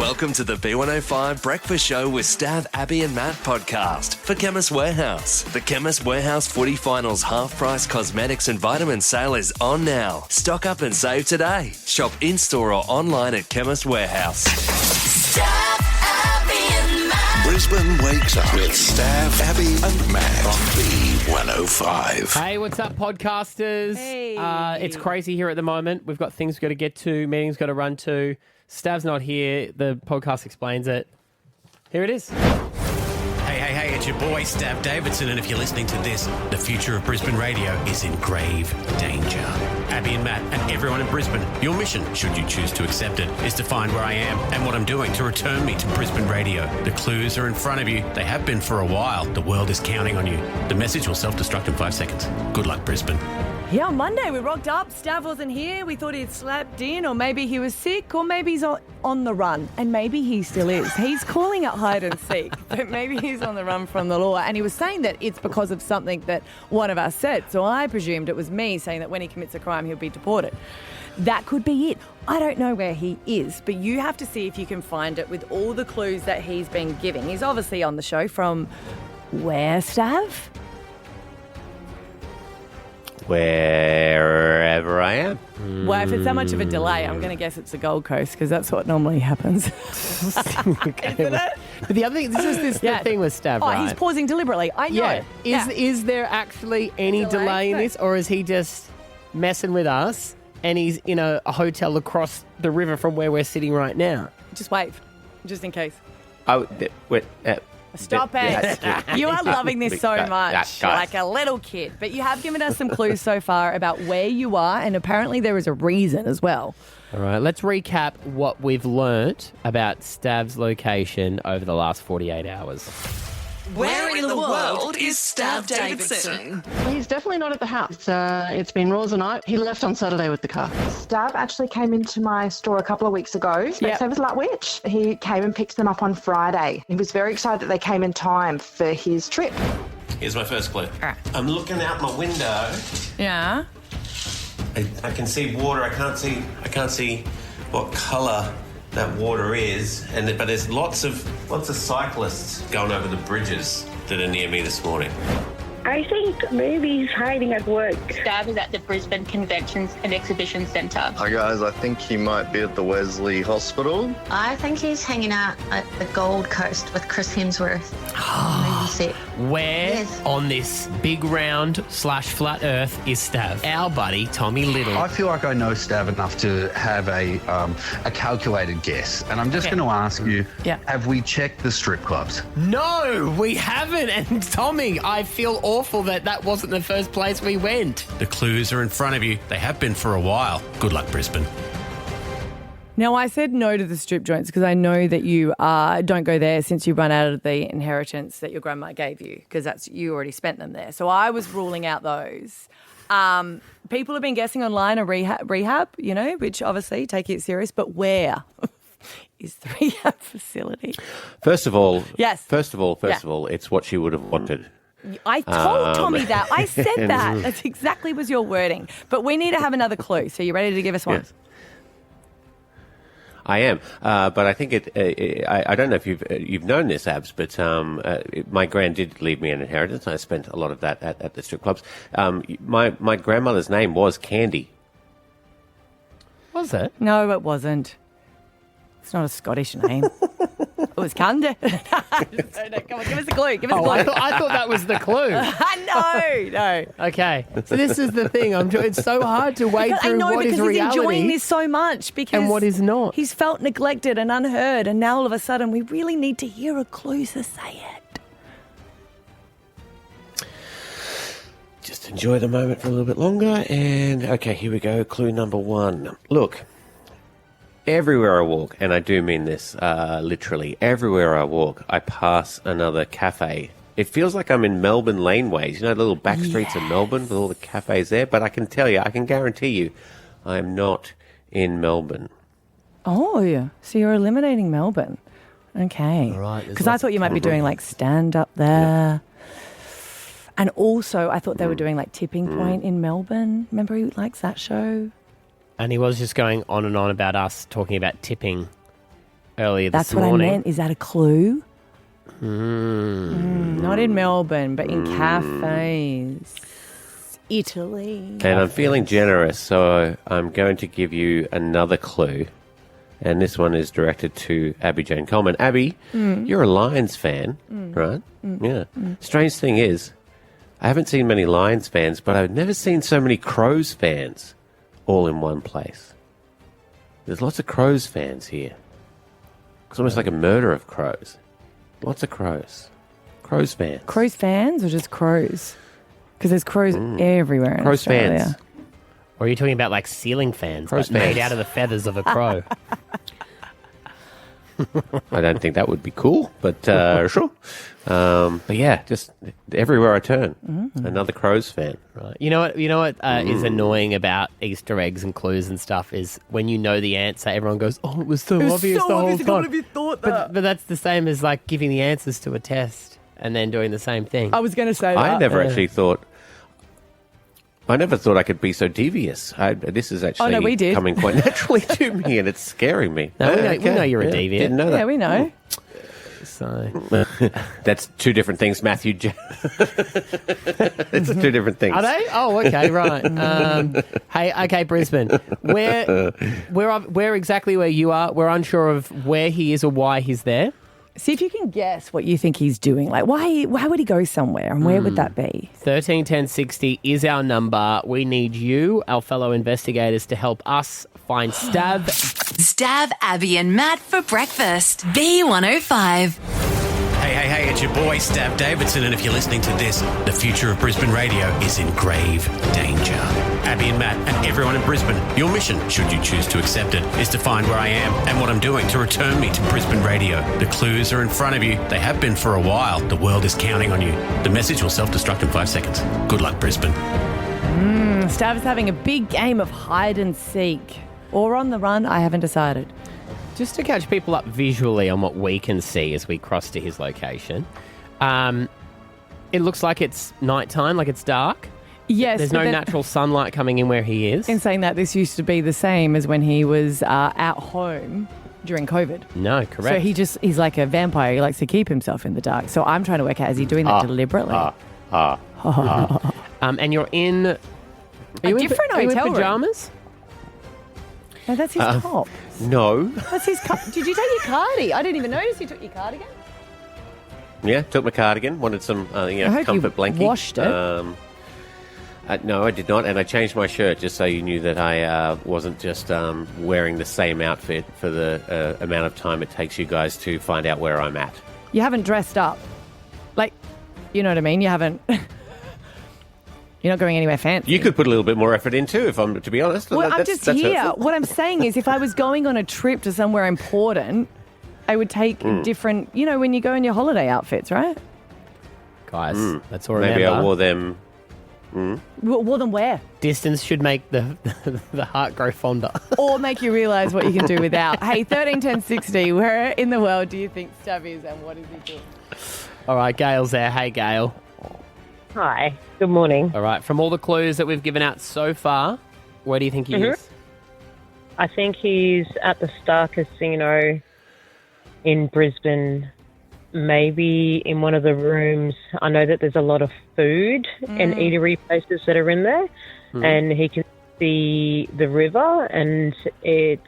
Welcome to the B105 Breakfast Show with Stav, Abby and Matt podcast for Chemist Warehouse. The Chemist Warehouse Footy Finals half-price cosmetics and vitamin sale is on now. Stock up and save today. Shop in-store or online at Chemist Warehouse. Stav, Abby and Matt. Brisbane wakes up with Stav, Abby and Matt on B105. Hey, what's up, podcasters? Hey. It's crazy here at the moment. We've got things we've got to get to, meetings got to run to. Stav's not here. The podcast explains it. Here it is. Hey, it's your boy, Stav Davidson, and if you're listening to this, the future of Brisbane radio is in grave danger. Abby and Matt and everyone in Brisbane, your mission, should you choose to accept it, is to find where I am and what I'm doing to return me to Brisbane radio. The clues are in front of you. They have been for a while. The world is counting on you. The message will self-destruct in 5 seconds. Good luck, Brisbane. Yeah, on Monday we rocked up. Stav wasn't here. We thought he'd slept in, or maybe he was sick, or maybe he's on the run. And maybe he still is. He's calling it hide and seek, but maybe he's on the run from the law. And he was saying that it's because of something that one of us said. So I presumed it was me saying that when he commits a crime, he'll be deported. That could be it. I don't know where he is, but you have to see if you can find it with all the clues that he's been giving. He's obviously on the show from where, Stav? Wherever I am. Well, if it's that much of a delay, I'm going to guess it's the Gold Coast because that's what normally happens. Okay. Isn't it? But the other thing, the thing with Stav, Oh, right? he's pausing deliberately. I know. Yeah. Is there actually any delay in this, or is he just messing with us and he's in a hotel across the river from where we're sitting right now? Just wave, just in case. Stop it. You are loving this so much, like a little kid. But you have given us some clues so far about where you are, and apparently there is a reason as well. All right, let's recap what we've learnt about Stav's location over the last 48 hours. Where in the world is Stav Davidson? He's definitely not at the house. It's been Rosa night. He left on Saturday with the car. Stav actually came into my store a couple of weeks ago. Specsavers Lutwich. He came and picked them up on Friday. He was very excited that they came in time for his trip. Here's my first clue. right. I'm looking out my window. Yeah. I can see water. I can't see what colour that water is, but there's lots of cyclists going over the bridges that are near me this morning. I think maybe he's hiding at work. Stav is at the Brisbane Conventions and Exhibition Centre. Hi guys, I think he might be at the Wesley Hospital. I think he's hanging out at the Gold Coast with Chris Hemsworth. Where on this big round / flat earth is Stav? Our buddy Tommy Little. I feel like I know Stav enough to have a calculated guess, and I'm just going to ask you: have we checked the strip clubs? No, we haven't. And Tommy, I feel awful that wasn't the first place we went. The clues are in front of you. They have been for a while. Good luck, Brisbane. Now, I said no to the strip joints because I know that you don't go there since you run out of the inheritance that your grandma gave you, because you already spent them there. So I was ruling out those. People have been guessing online a rehab, which obviously take it serious, but where is the rehab facility? First of all, yes. First of all, it's what she would have wanted. I told Tommy that. I said that. That's exactly was your wording. But we need to have another clue. So you ready to give us one? Yes. I am, but I think I don't know if you've known this, Abs, but my gran did leave me an inheritance. I spent a lot of that at the strip clubs. My grandmother's name was Candy. Was it? No, it wasn't. It's not a Scottish name. It was Candy. No, come on, give us a clue. Give us a clue. I thought that was the clue. No. Okay, so this is the thing. It's so hard to wade through what is reality. I know, because he's enjoying this so much and what is not. He's felt neglected and unheard, and now all of a sudden we really need to hear a clue to say it. Just enjoy the moment for a little bit longer. And, okay, here we go. Clue number 1. Look, everywhere I walk, and I do mean this literally, everywhere I walk, I pass another cafe. It feels like I'm in Melbourne laneways, the little back streets of Melbourne with all the cafes there. But I can tell you, I can guarantee you, I am not in Melbourne. Oh, yeah. So you're eliminating Melbourne. Okay. All right. Because I thought you might be doing like stand up there. Yeah. And also, I thought they were doing like Tipping Point in Melbourne. Remember he likes that show? And he was just going on and on about us talking about tipping earlier this That's what morning. I meant. Is that a clue? Not in Melbourne, but in cafes. Italy. And I'm feeling generous, so I'm going to give you another clue. And this one is directed to Abby Jane Coleman. Abby, you're a Lions fan, right? Yeah. Strange thing is, I haven't seen many Lions fans, but I've never seen so many Crows fans all in one place. There's lots of Crows fans here. It's almost like a murder of crows. Lots of crows. Crows fans. Crows fans or just crows? Because there's crows everywhere in Crows Australia. fans. Or are you talking about like ceiling fans, Crows but made fans. out of the feathers of a crow? I don't think that would be cool, but sure. But yeah, just everywhere I turn, another Crows fan. Right. You know what is annoying about Easter eggs and clues and stuff is when you know the answer, everyone goes, "Oh, it was so obvious the whole time." God, have you thought that? But that's the same as like giving the answers to a test and then doing the same thing. I was going to say that. I never actually thought. I never thought I could be so devious. This is actually we did. coming quite naturally to me, and it's scaring me. No, we know you're a deviant. Didn't know that. Yeah, we know. So That's two different things, Matthew. It's two different things. are they? Oh, okay, right. Hey, okay, Brisbane. Where exactly where you are? We're unsure of where he is or why he's there. See if you can guess what you think he's doing. Like, why would he go somewhere and where would that be? 13 10 60 is our number. We need you, our fellow investigators, to help us find Stav. Stav, Abby and Matt for breakfast. B105. Hey, it's your boy, Stav Davidson, and if you're listening to this, the future of Brisbane radio is in grave danger. Abby and Matt and everyone in Brisbane, your mission, should you choose to accept it, is to find where I am and what I'm doing to return me to Brisbane radio. The clues are in front of you. They have been for a while. The world is counting on you. The message will self-destruct in 5 seconds. Good luck, Brisbane. Stav is having a big game of hide and seek. Or on the run, I haven't decided. Just to catch people up visually on what we can see as we cross to his location. It looks like it's nighttime, like it's dark. Yes. There's but no then- natural sunlight coming in where he is. In saying that, this used to be the same as when he was at home during COVID. No, correct. So he's like a vampire. He likes to keep himself in the dark. So I'm trying to work out, is he doing that deliberately? And you're in... Are you in different are you in hotel room. pajamas? No, that's his top. No. That's his cup. Did you take your cardi? I didn't even notice you took your cardigan. Yeah, took my cardigan. Wanted some hope you comfort blankie. washed it. No, I did not, and I changed my shirt just so you knew that I wasn't just wearing the same outfit for the amount of time it takes you guys to find out where I'm at. You haven't dressed up. Like, you know what I mean? You haven't... You're not going anywhere fancy. You could put a little bit more effort in too, if I'm to be honest. Well, I'm That's just here. hurtful. What I'm saying is if I was going on a trip to somewhere important, I would take different... You know, when you go in your holiday outfits, right? Guys, let's all remember. Maybe I wore them. Wore them where? Distance should make the heart grow fonder. Or make you realise what you can do without. Hey, 13 10 60, where in the world do you think Stav is and what is he doing? All right, Gail's there. Hey, Gail. Hi, good morning. All right, from all the clues that we've given out so far, where do you think he is? I think he's at the Star Casino in Brisbane, maybe in one of the rooms. I know that there's a lot of food and eatery places that are in there, and he can see the river, and it's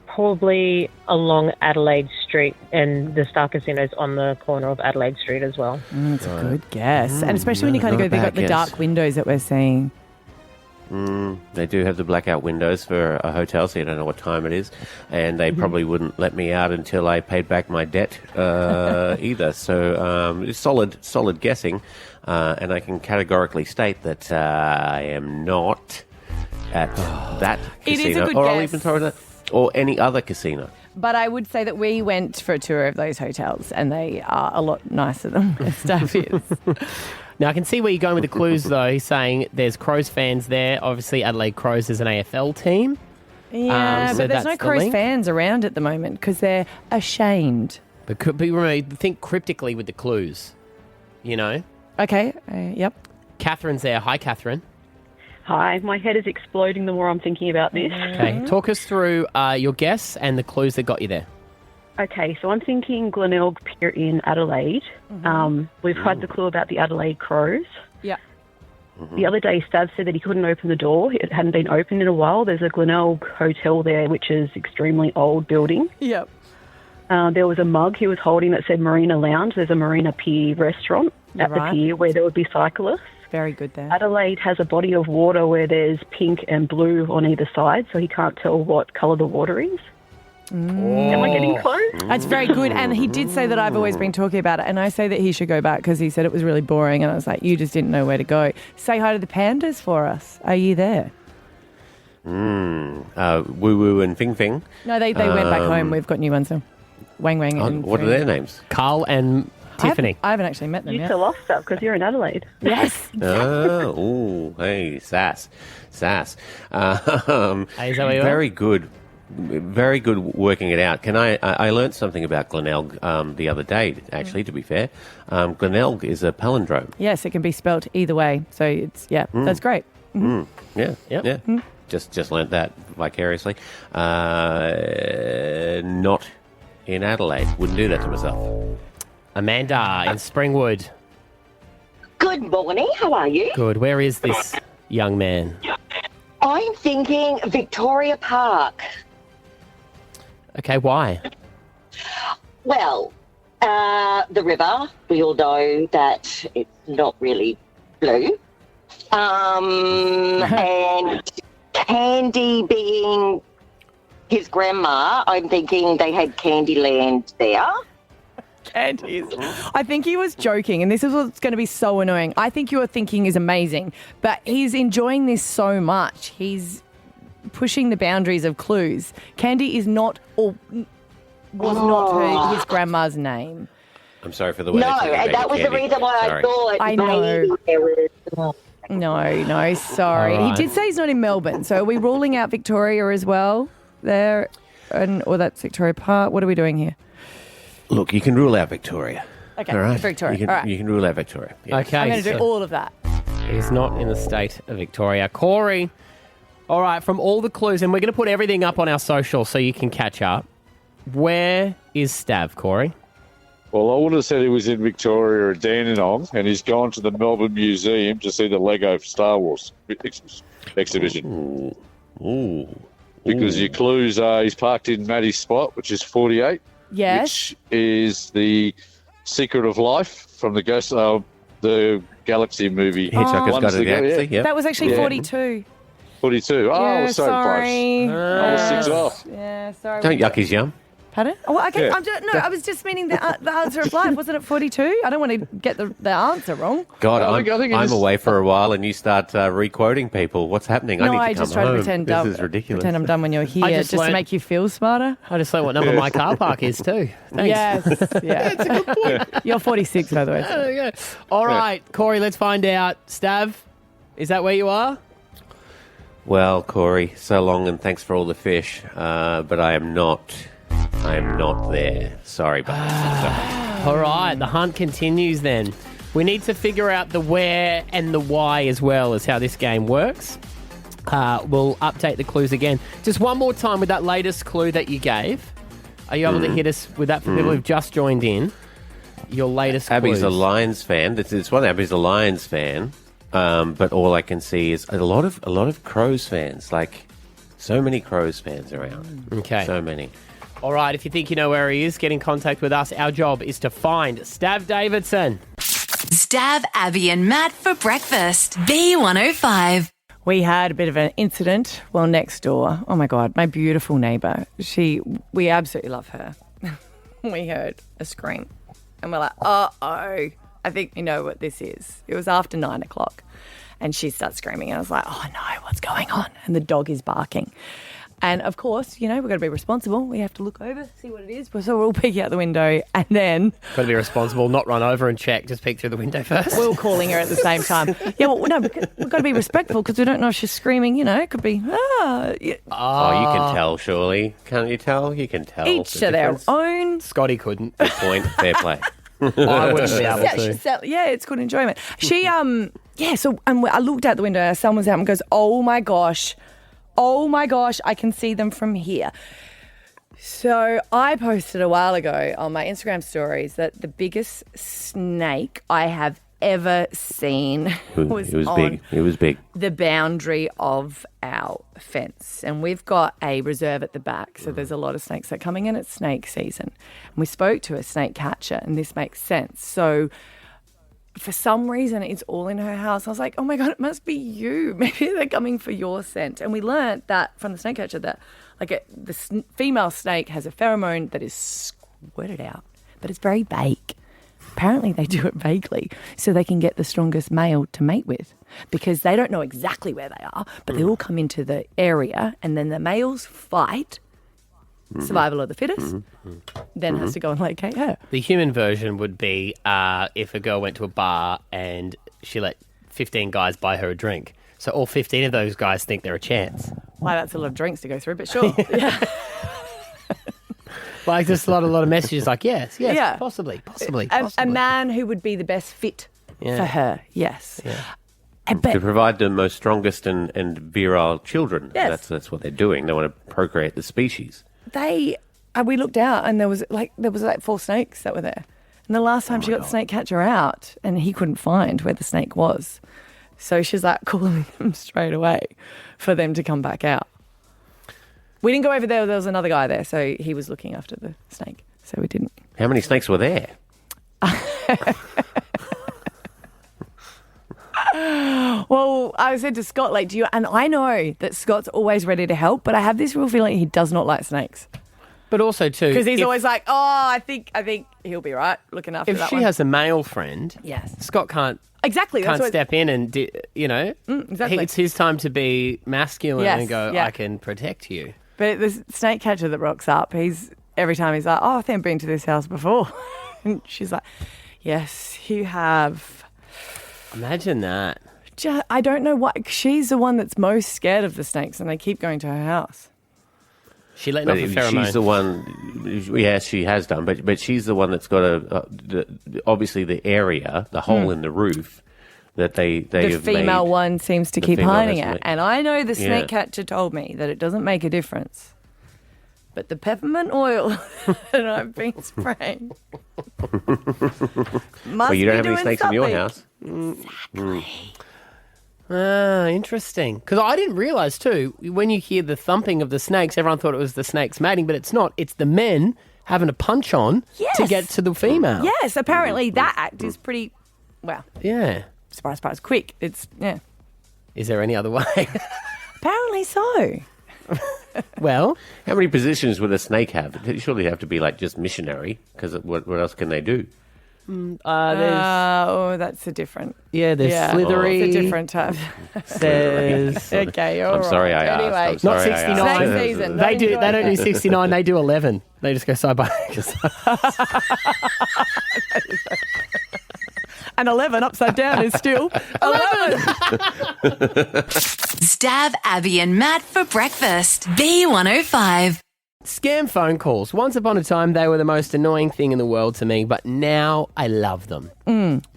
probably along Adelaide Street, and the Star Casino's on the corner of Adelaide Street as well. That's a good guess. And especially when you kind of not go, a they've got bad the dark guess. windows that we're seeing. They do have the blackout windows for a hotel, so you don't know what time it is. And they probably wouldn't let me out until I paid back my debt either. So it's solid guessing. And I can categorically state that I am not at that It is a casino. good Or I'll guess. even throw that, or any other casino. But I would say that we went for a tour of those hotels and they are a lot nicer than where Stav is. Now, I can see where you're going with the clues, though. He's saying there's Crows fans there. Obviously, Adelaide Crows is an AFL team. Yeah, So but there's that's no the Crows link. fans around at the moment because they're ashamed. But remember, think cryptically with the clues, you know? Okay, yep. Catherine's there. Hi, Catherine. Hi, my head is exploding the more I'm thinking about this. Okay, talk us through your guess and the clues that got you there. Okay, so I'm thinking Glenelg Pier in Adelaide. We've had the clue about the Adelaide Crows. Yeah. The other day, Stav said that he couldn't open the door. It hadn't been opened in a while. There's a Glenelg Hotel there, which is extremely old building. Yep. There was a mug he was holding that said Marina Lounge. There's a Marina Pier restaurant at the pier where there would be cyclists. Very good there. Adelaide has a body of water where there's pink and blue on either side, so he can't tell what colour the water is. Am I getting close? That's very good. And he did say that I've always been talking about it. And I say that he should go back because he said it was really boring. And I was like, you just didn't know where to go. Say hi to the pandas for us. Are you there? Woo Woo and Fing Fing. No, they went back home. We've got new ones. So Wang Wang. And what are their names? Carl and Tiffany. I haven't actually met them You yet. tell us stuff because you're in Adelaide. Yes. Hey, sass. Hey, is that what you Very good. Very good working it out. I learned something about Glenelg the other day, actually, to be fair. Glenelg is a palindrome. Yes, it can be spelt either way. So it's, that's great. Yeah. Yep. Yeah. Just learnt that vicariously. Not in Adelaide. Wouldn't do that to myself. Amanda in Springwood. Good morning. How are you? Good. Where is this young man? I'm thinking Victoria Park. Okay, why? Well, the river, we all know that it's not really blue. And Candy being his grandma, I'm thinking they had Candyland there. I think he was joking, and this is what's going to be so annoying. I think your thinking is amazing, but he's enjoying this so much. He's pushing the boundaries of clues. Candy is not, or was not his grandma's name. I'm sorry for the way. No, and that was the reason why I thought maybe there was. No, sorry. All right. He did say he's not in Melbourne, so are we ruling out Victoria as well there? Or that's Victoria Park. What are we doing here? Look, you can rule out Victoria. Okay, all right? Victoria. You can, all right. you can rule out Victoria. Yes. Okay. I'm going to do all of that. He's not in the state of Victoria. Corey. All right, from all the clues, and we're going to put everything up on our social so you can catch up. Where is Stav, Corey? Well, I would have said he was in Victoria or Dandenong, and he's gone to the Melbourne Museum to see the Lego Star Wars exhibition. Ooh. Because your clues are he's parked in Maddie's spot, which is 48. Yes. Which is the Secret of Life from the the Galaxy movie. Hitchhiker's Guide to the Galaxy, yeah. That was actually 42. 42. Oh, I was so sorry. close. I was 6 off. Yeah, sorry. Don't yuck his yum. Pardon? Oh, okay. Yeah. I was just meaning the answer of life. Wasn't it 42? I don't want to get the answer wrong. God, I think I'm away for a while and you start re-quoting people. What's happening? I need to come just try home. to pretend This is ridiculous. Pretend I'm done when you're here, just to make you feel smarter. I just learned what number my car park is too. Thanks. Yes, yeah. That's a good point. You're 46, by the way. There you go. All right, Corey, let's find out. Stav, is that where you are? Well, Corey, so long and thanks for all the fish, but I am not there. Sorry, but All right, the hunt continues then. We need to figure out the where and the why as well as how this game works. We'll update the clues again. Just one more time with that latest clue that you gave. Are you able to hit us with that for people who've just joined in? Your latest Abby's clues. a Lions fan. It's one. Abby's a Lions fan, but all I can see is a lot of Crows fans. Like so many Crows fans around. Okay, so many. All right, if you think you know where he is, get in contact with us. Our job is to find Stav Davidson. Stav, Abby and Matt for breakfast. B105. We had a bit of an incident, next door. Oh, my God, my beautiful neighbour. We absolutely love her. We heard a scream and we're like, uh-oh, I think we know what this is. It was after 9 o'clock and she starts screaming and I was like, oh, no, what's going on? And the dog is barking. And, of course, we've got to be responsible. We have to look over, see what it is. So we're all peeking out the window and then... Got to be responsible, not run over and check, just peek through the window first. We're all calling her at the same time. Yeah, well, no, we've got to be respectful because we don't know if she's screaming, it could be... Oh, you can tell, surely. Can't you tell? You can tell. Each to their own. Scotty couldn't. Good point. Fair play. I wouldn't be able to. Yeah, it's good enjoyment. She, I looked out the window, our son was out and goes, oh my gosh, I can see them from here. So I posted a while ago on my Instagram stories that the biggest snake I have ever seen was big. It was big. the boundary of our fence. And we've got a reserve at the back, so there's a lot of snakes that are coming in. It's snake season. And we spoke to a snake catcher, and this makes sense. So for some reason, it's all in her house. I was like, oh my God, it must be you. Maybe they're coming for your scent. And we learnt that from the snake catcher that the female snake has a pheromone that is squirted out, but it's very vague. Apparently they do it vaguely so they can get the strongest male to mate with, because they don't know exactly where they are, but they all come into the area and then the males fight, survival of the fittest, then has to go and locate her. The human version would be if a girl went to a bar and she let 15 guys buy her a drink. So all 15 of those guys think they're a chance. Wow, that's a lot of drinks to go through, but sure. Yeah. Like just a lot of messages like, yes, Yeah. possibly. A man who would be the best fit for her, yes. Yeah. To provide the most strongest and virile children. Yes. That's what they're doing. They want to procreate the species. We looked out and there was like 4 snakes that were there. And the last time she got the snake catcher out and he couldn't find where the snake was. So she's like calling them straight away for them to come back out. We didn't go over there. There was another guy there, so he was looking after the snake. So we didn't. How many snakes were there? Well, I said to Scott, like, and I know that Scott's always ready to help, but I have this real feeling he does not like snakes. But also too, because he's always like, oh, I think he'll be right looking after that one. If she one. has a male friend, yes, Scott can't. Exactly. Can't step in and, exactly. It's his time to be masculine and go, I can protect you. But the snake catcher that rocks up, every time he's like, oh, I think I've been to this house before. And she's like, yes, you have. Imagine that. I don't know why. She's the one that's most scared of the snakes and they keep going to her house. She let off a pheromone. She's the one, yes, she has done, but she's the one that's got obviously the area, the hole in the roof that they have made. The female one seems to keep hiding it. And I know the snake catcher told me that it doesn't make a difference. But the peppermint oil that I've been spraying must well, you don't have be any doing snakes something. in your house. Exactly. Interesting. Because I didn't realise too, when you hear the thumping of the snakes, everyone thought it was the snakes mating, but it's not. It's the men having a punch on to get to the female. Yes, apparently that act is pretty, Yeah. surprise, quick. It's, Is there any other way? Apparently so. Well, how many positions would a snake have? They surely have to be like just missionary, because what else can they do? That's a different. Yeah, there's slithery. It's a different type. There's okay, all I'm sorry I anyway, asked. I'm sorry not 69. Snake season. They don't do 69. They do 11. They just go side by side. And 11 upside down is still 11. Stav, Abby and Matt for breakfast. B105. Scam phone calls. Once upon a time, they were the most annoying thing in the world to me, but now I love them.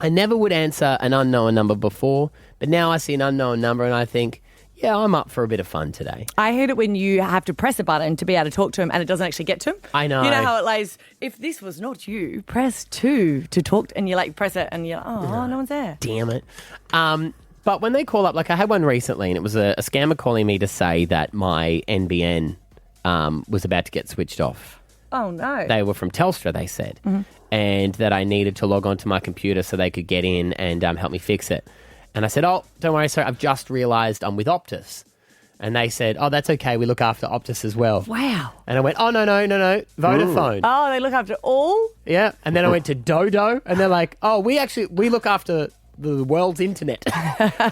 I never would answer an unknown number before, but now I see an unknown number and I think, yeah, I'm up for a bit of fun today. I hate it when you have to press a button to be able to talk to him and it doesn't actually get to him. I know. You know how it lays, if this was not you, press 2 to talk, and you press it and you're like, oh, no one's there. Damn it. But when they call up, I had one recently and it was a scammer calling me to say that my NBN was about to get switched off. Oh, no. They were from Telstra, they said, and that I needed to log onto my computer so they could get in and help me fix it. And I said, oh, don't worry, sorry, I've just realised I'm with Optus. And they said, oh, that's okay, we look after Optus as well. Wow. And I went, oh, no, Vodafone. Oh, they look after all? Yeah. And then I went to Dodo, and they're like, oh, we look after the world's internet.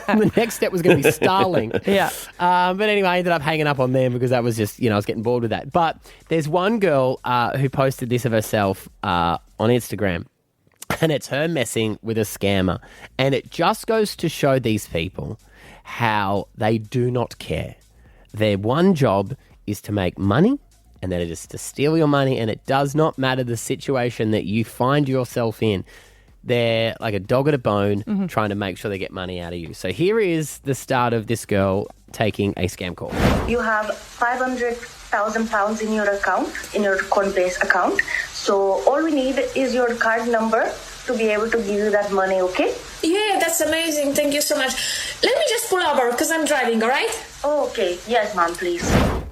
And the next step was going to be Starlink. Yeah. But anyway, I ended up hanging up on them because that was just, I was getting bored with that. But there's one girl who posted this of herself on Instagram, and it's her messing with a scammer. And it just goes to show these people how they do not care. Their one job is to make money, and that it is to steal your money, and it does not matter the situation that you find yourself in. They're like a dog at a bone trying to make sure they get money out of you. So here is the start of this girl taking a scam call. You have 500 £1,000 in your account, in your Coinbase account. So all we need is your card number to be able to give you that money, okay? Yeah, that's amazing. Thank you so much. Let me just pull over because I'm driving, all right? Oh, okay. Yes, ma'am, please.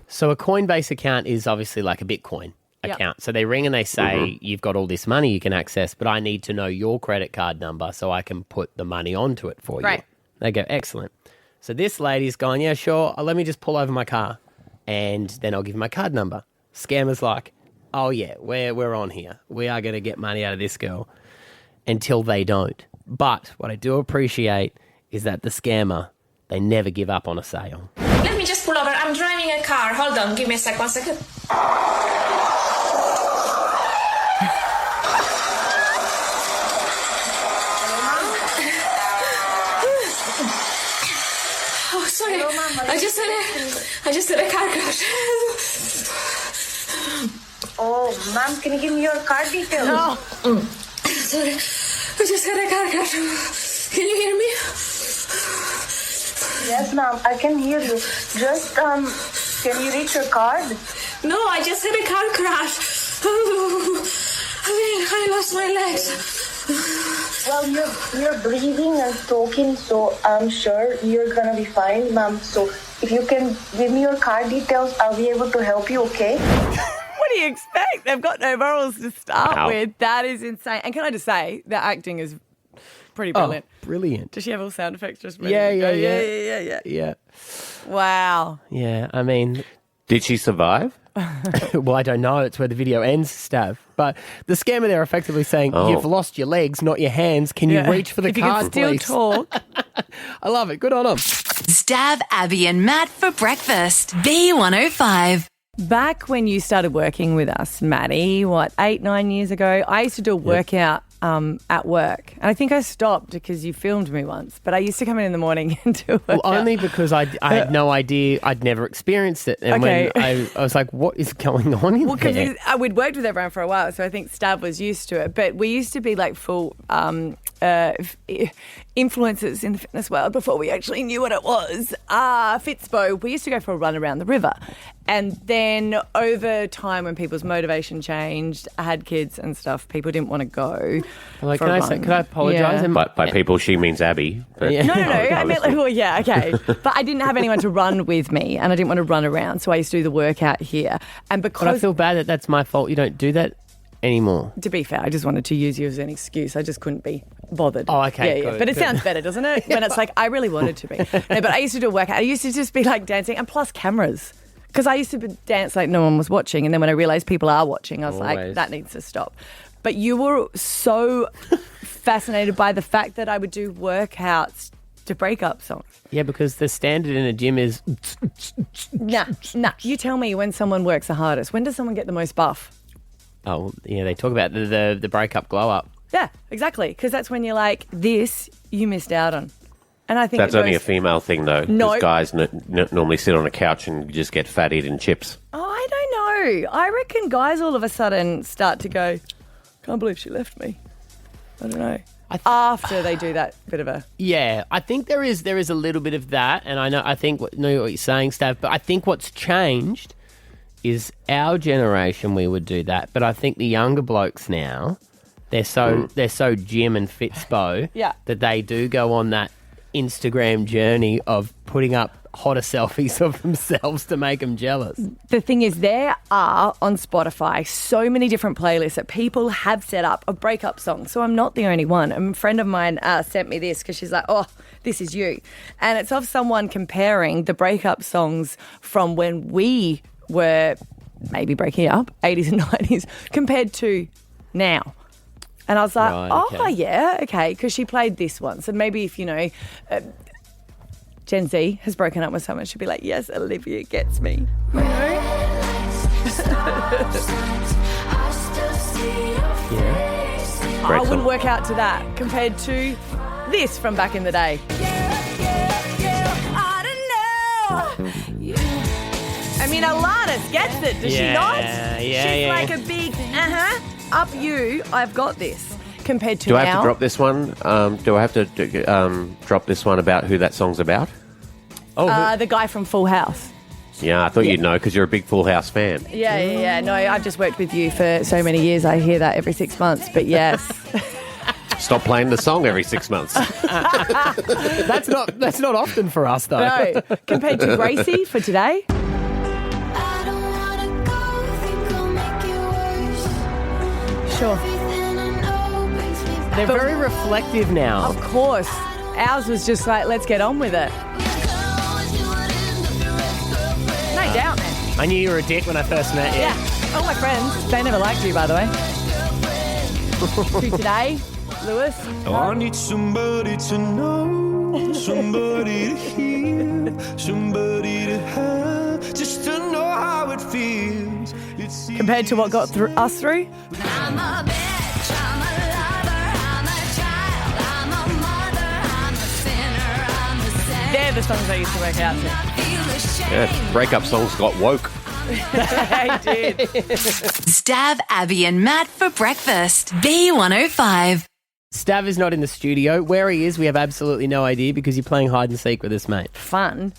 So a Coinbase account is obviously like a Bitcoin account. So they ring and they say, you've got all this money you can access, but I need to know your credit card number so I can put the money onto it for you. They go, excellent. So this lady's going, yeah, sure, let me just pull over my car and then I'll give you my card number. Scammer's like, oh yeah, we're on here. We are going to get money out of this girl until they don't. But what I do appreciate is that the scammer, they never give up on a sale. Let me just pull over. I'm driving a car. Hold on. Give me a sec. 1 second. Oh, sorry. I just had a car crash. Oh, ma'am, can you give me your card details? No. Sorry. I just had a car crash. Can you hear me? Yes, ma'am, I can hear you. Just, can you reach your card? No, I just had a car crash. I lost my legs. Well, you're breathing and talking, so I'm sure you're gonna be fine, ma'am. So if you can give me your card details, I'll be able to help you, okay? What do you expect? They've got no morals to start with. That is insane. And can I just say, the acting is pretty brilliant. Oh, brilliant. Does she have all sound effects just ready? Yeah. Wow. Yeah, I mean... Did she survive? Well, I don't know. It's where the video ends, Stav. But the scammer there effectively saying, you've lost your legs, not your hands. Can you reach for the card, please? If you can still talk. I love it. Good on them. Stav, Abby and Matt for breakfast. B105. Back when you started working with us, Maddie, 8, 9 years ago, I used to do a workout at work. And I think I stopped because you filmed me once. But I used to come in the morning and do a workout. Well, only because I had no idea. I'd never experienced it. And when I was like, what is going on in there? Because we'd worked with everyone for a while, so I think Stav was used to it. But we used to be like full influencers in the fitness world before we actually knew what it was. Fitspo, we used to go for a run around the river. And then over time, when people's motivation changed, I had kids and stuff, people didn't want to go. Like, could I apologise? Yeah. By people, she means Abby. But No. I meant okay. But I didn't have anyone to run with me and I didn't want to run around. So I used to do the workout here. And because... But I feel bad that that's my fault. You don't do that anymore. To be fair, I just wanted to use you as an excuse. I just couldn't be bothered. Oh, okay. Yeah. But it sounds better, doesn't it? When it's like, I really wanted to be. No, but I used to do a workout. I used to just be like dancing and plus cameras. Because I used to dance like no one was watching. And then when I realised people are watching, I was like, that needs to stop. But you were so fascinated by the fact that I would do workouts to breakup songs. Yeah, because the standard in a gym is... Nah. You tell me when someone works the hardest. When does someone get the most buff? Oh, yeah, they talk about the breakup glow up. Yeah, exactly. Because that's when you're like, this you missed out on. And I think that's only a female thing, though. No. Because guys normally sit on a couch and just get fat eating chips. Oh, I don't know. I reckon guys all of a sudden start to go, can't believe she left me. I don't know. After they do that bit of a... Yeah, I think there is a little bit of that. And I know what you're saying, Stav. But I think what's changed is our generation, we would do that. But I think the younger blokes now, they're so gym and fitspo that they do go on that Instagram journey of putting up hotter selfies of themselves to make them jealous. The thing is, there are on Spotify so many different playlists that people have set up of breakup songs. So I'm not the only one. A friend of mine sent me this because she's like, oh, this is you. And it's of someone comparing the breakup songs from when we were maybe breaking up, 80s and 90s, compared to now. And I was like, okay, because she played this one. So maybe if, Gen Z has broken up with someone, she'd be like, yes, Olivia gets me. You know? I wouldn't work out to that compared to this from back in the day. I don't know. I mean, Alanis gets it, does she not? She's like a big, up you, I've got this. Compared to now. Do I have to drop this one? Do I have to drop this one about who that song's about? The guy from Full House. Yeah, I thought you'd know because you're a big Full House fan. Yeah. No, I've just worked with you for so many years. I hear that every 6 months. But yes. Stop playing the song every 6 months. That's not often for us, though. No, compared to Gracie for today. Sure. They're very reflective now. Of course. Ours was just like, let's get on with it. No doubt, man. I knew you were a dick when I first met you. Yeah. All my friends, they never liked you, by the way. Who today? Lewis? I need somebody to know, somebody to hear, somebody to have, just to know how it feels. Compared to what got us through? I'm a bitch, I'm a lover, I'm a child, I'm a mother, I'm a sinner, I'm a saint. They're the songs I used to work out to. Yeah, breakup songs got woke. I did. Stav, Abby and Matt for breakfast. B105. Stav is not in the studio. Where he is, we have absolutely no idea because you're playing hide and seek with us, mate. Fun.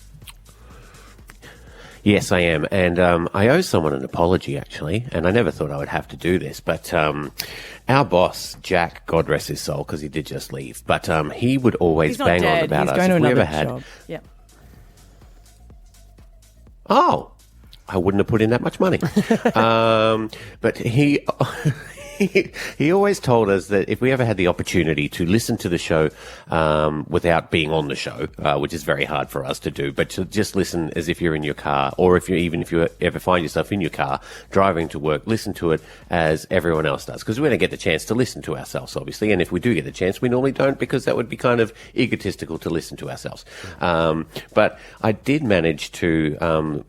Yes, I am. And I owe someone an apology, actually. And I never thought I would have to do this. But our boss, Jack, God rest his soul, because he did just leave. But he would always bang on about us. He's going to if we another ever had. job. Yep. Oh, I wouldn't have put in that much money. But he always told us that if we ever had the opportunity to listen to the show without being on the show, which is very hard for us to do, but to just listen as if you're in your car, or if you ever find yourself in your car driving to work, listen to it as everyone else does, because we don't get the chance to listen to ourselves, obviously, and if we do get the chance, we normally don't, because that would be kind of egotistical to listen to ourselves. But I did manage to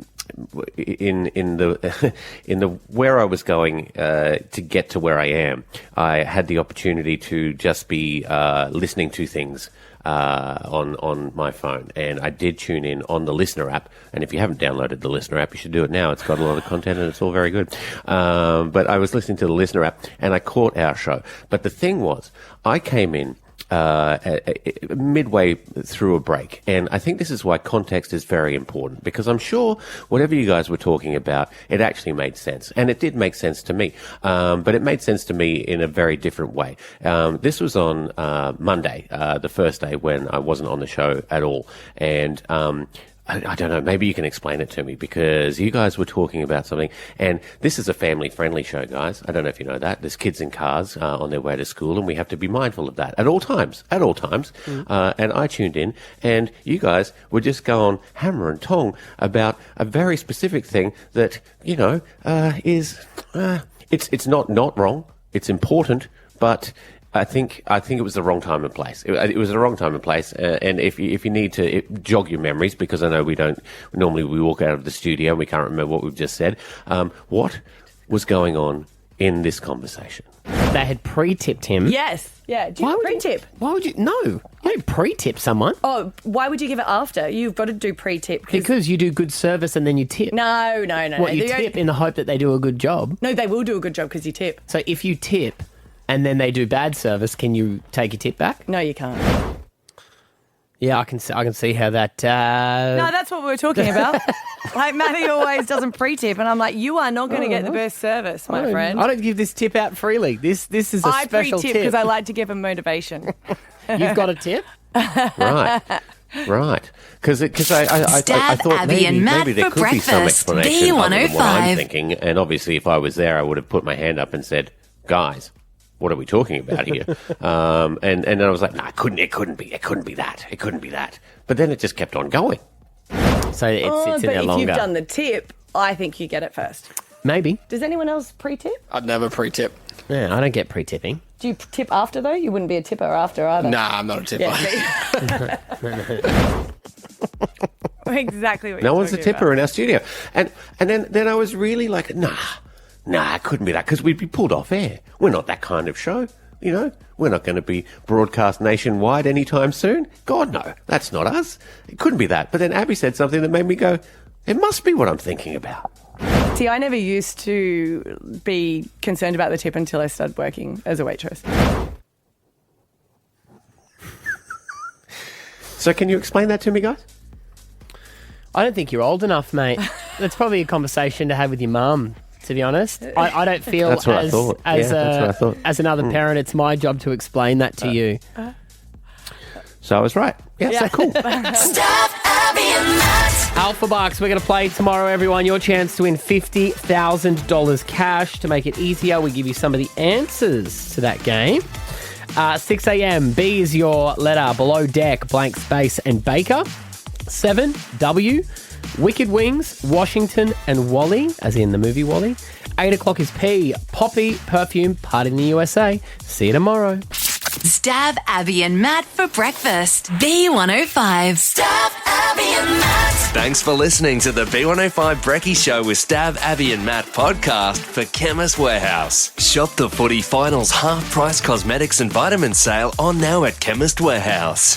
in the where I was going to get to where I am, I had the opportunity to just be listening to things on my phone, and I did tune in on the Listener app. And if you haven't downloaded the Listener app, you should do it now. It's got a lot of content and it's all very good. But I was listening to the Listener app and I caught our show. But the thing was, I came in midway through a break. And I think this is why context is very important, because I'm sure whatever you guys were talking about, it actually made sense. And it did make sense to me. But it made sense to me in a very different way. This was on Monday, the first day when I wasn't on the show at all. And I don't know, maybe you can explain it to me, because you guys were talking about something, and this is a family-friendly show, guys. I don't know if you know that. There's kids in cars on their way to school, and we have to be mindful of that at all times. And I tuned in, and you guys were just going hammer and tong about a very specific thing that, you know, it's not wrong. It's important, but I think it was the wrong time and place. It was the wrong time and place. And if you need to jog your memories, because I know we walk out of the studio and we can't remember what we've just said. What was going on in this conversation? They had pre-tipped him. Yes. Yeah. Do you pre-tip? Why would you? No. You don't pre-tip someone. Oh, why would you give it after? You've got to do pre-tip. Because you do good service and then you tip. No. What, you tip in the hope that they do a good job? No, they will do a good job because you tip. So if you tip and then they do bad service, can you take your tip back? No, you can't. Yeah, I can see how that... No, that's what we were talking about. Like, Matty always doesn't pre-tip, and I'm like, you are not going to get the best service, my friend. I don't give this tip out freely. This is a special tip. I pre-tip because I like to give them motivation. You've got a tip? Right. Because I thought maybe there could be some explanation other than what I'm thinking. And obviously, if I was there, I would have put my hand up and said, guys, what are we talking about here? And then I was like, no, it couldn't be that. But then it just kept on going. So it's in there longer. But if you've done the tip, I think you get it first. Maybe. Does anyone else pre-tip? I'd never pre-tip. Yeah, I don't get pre-tipping. Do you tip after, though? You wouldn't be a tipper after either. Nah, I'm not a tipper. Yeah, exactly what no you're one's a tipper about. in our studio. And then I was really like, nah, it couldn't be that, because we'd be pulled off air. We're not that kind of show. You know, we're not going to be broadcast nationwide anytime soon. God, no, that's not us. It couldn't be that. But then Abby said something that made me go, it must be what I'm thinking about. See, I never used to be concerned about the tip until I started working as a waitress. So can you explain that to me, guys? I don't think you're old enough, mate. That's probably a conversation to have with your mum, to be honest. I don't feel That's what I thought. That's what I thought. As another parent, it's my job to explain that to you. So I was right. Yeah, so cool. Stav, Abby, and Matt. Alpha Bucks, we're going to play tomorrow, everyone. Your chance to win $50,000 cash. To make it easier, we give you some of the answers to that game. 6 a.m, B is your letter, below deck, blank space, and Baker. 7, W, Wicked Wings, Washington, and Wally, as in the movie Wally. 8 o'clock is P, Poppy, Perfume, Part in the USA. See you tomorrow. Stav, Abby, and Matt for breakfast. B105. Stav, Abby, and Matt. Thanks for listening to the B105 Brekkie Show with Stav, Abby and Matt podcast for Chemist Warehouse. Shop the footy finals half-price cosmetics and vitamin sale on now at Chemist Warehouse.